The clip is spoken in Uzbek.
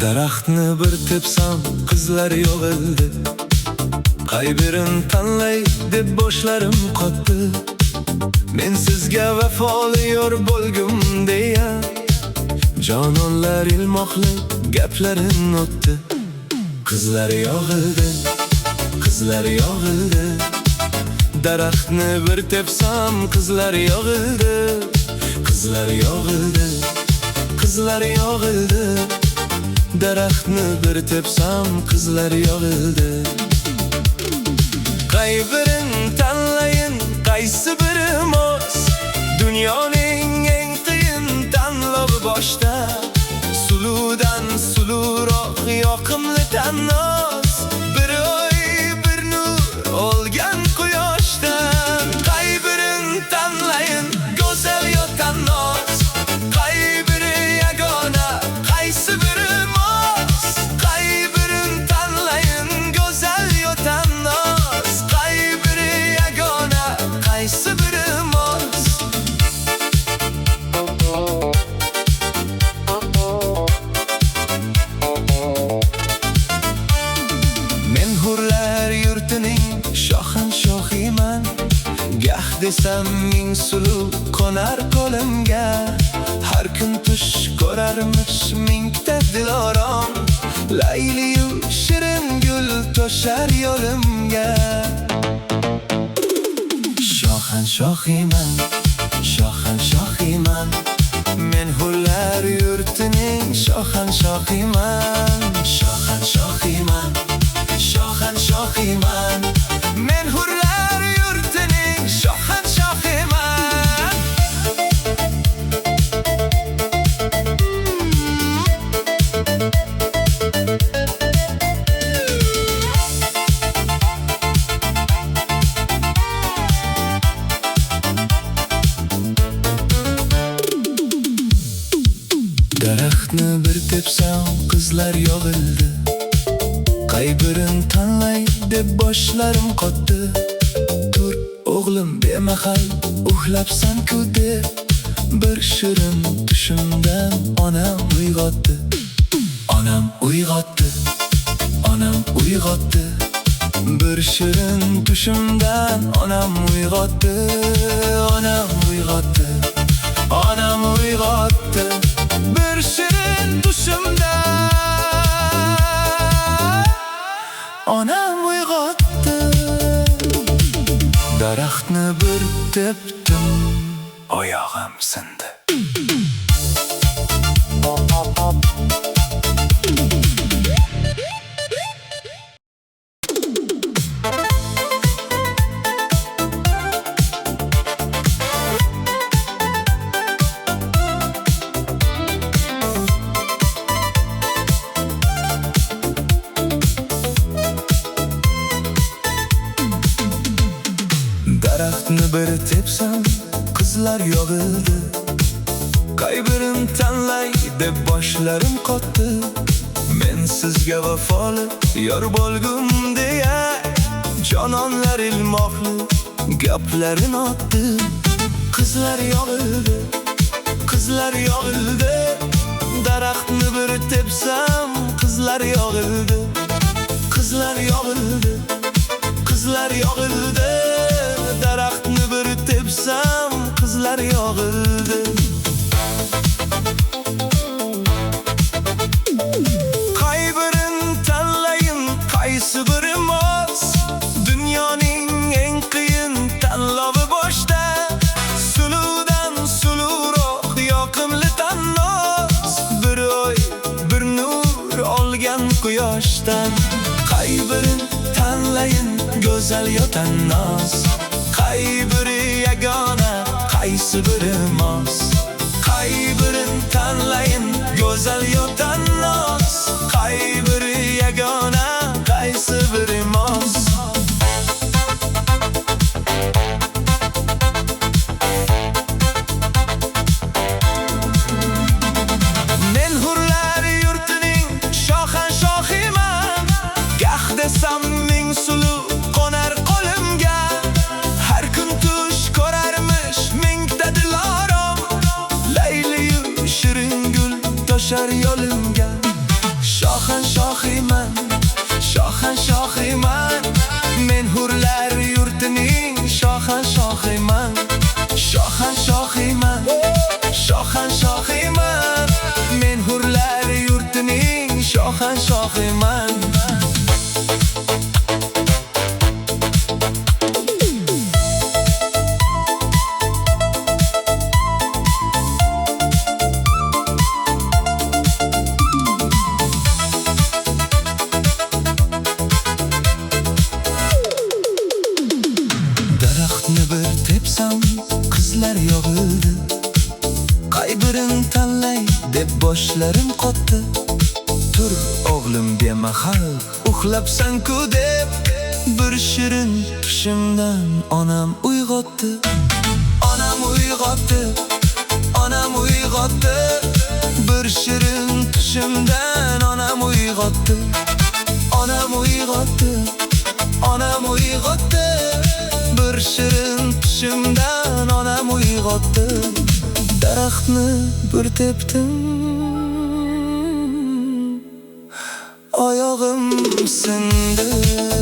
Daraxtni bir tepsam qizlar yog'ildi, qaybirin tanlay deb boshlarim qotdi. Men sizga vafoli yor bo'lgum deya jononlar ilmoqli gaplarin o'tdi. Qizlar yog'ildi, qizlar yog'ildi, daraxtni bir tepsam qizlar yog'ildi, qizlar yog'ildi, qizlar yog'ildi, daraxtni bir tepsam qizlar yog'ildi. Qaybirin tanlayin, qaysi biri mos, dunyoning eng qiyin tanlovi boshda. Suludan suluroq yoqimli tannos, bir oy bir nur olgan quyoshdan. Qaybirin tanlayin, go'zal yo tannos, qaybiri yagona, qaysi biri mos. Qaybirin tanlayin, go'zal yo tannos, qaybiri yagona, qaysi biri mos. Men hurlar yurtining shohanshohiman, gah desam ming suluv qo'nar qo'limga. Har kun tush ko'rarmish mingta dilorom, layliyu shirin gul to'shar yo'limga. Shohanshohiman, shohanshohiman, men hurlar yurtining shohanshohiman, shohanshohiman, shohanshohiman, men hurlar yurtining shohanshohiman. Daraxtni bir tepsam qizlar yog'ildi, qaybirin tanlay deb boshlarim qotdi. Tur o'g'lim bemahal uxlabsan-ku deb, bir shirin tushimdan onam uyg'otdi. Onam uyg'otdi, onam uyg'otdi, bir shirin tushimdan onam uyg'otdi. Onam uyg'otdi, onam uyg'otdi, bir shirin tushimdan onam uyg'otdi. Daraxtni bir tepdim, oyog'im sindi. Daraxtni bir tepsam qizlar yog'ildi, qaybirin tanlay deb boshlarim qotdi. Men sizga vafoli yor bo'lgum deya jononlar ilmoqli gaplarin o'tdi. Qizlar yog'ildi, qizlar yog'ildi, daraxtni bir tepsam qizlar yog'ildi, qizlar yog'ildi, qizlar yog'ildi, daraxtni bir tepsam qizlar yog'ildi. Qaybirin tanlayin, qaysi biri mos, dunyoning eng qiyin tanlovi boshda. Suluvdan suluroq yoqimli tannos, bir oy bir nur olgan quyoshdan. Qaybirin tanlayin, go'zal yo tannos, qaybiri yagona, qaysi biri mos. Qaybirin tanlayin, go'zal yo tannos, qaybiri yagona, qaysi biri mos. Men hurlar yurtining shohanshohiman, gah desam ming suluv qo'nar qo'limga. Har kun tush ko'rarmish mingta dilorom, layliyu shirin gul to'shar yo'limga. shohiyman, shohiyman. Men hurlar yurtining shohiyman, shohiyman, shohiyman. Men hurlar yurtining shohiyman. Daraxtni bir tepsam, qizlar yog'ildi. Qaybirin tanlay deb boshlarim qotdi. Tur o'g'lim bemahal, uxlabsan-ku deb bir shirin tushimdan onam uyg'otdi. Onam uyg'otdi, onam uyg'otdi. Bir shirin tushimdan onam uyg'otdi. Onam uyg'otdi, onam uyg'otdi. Bir shirin tushimdan onam uyg'otdi. Daraxtni bir tepdim, oyog'im sindi.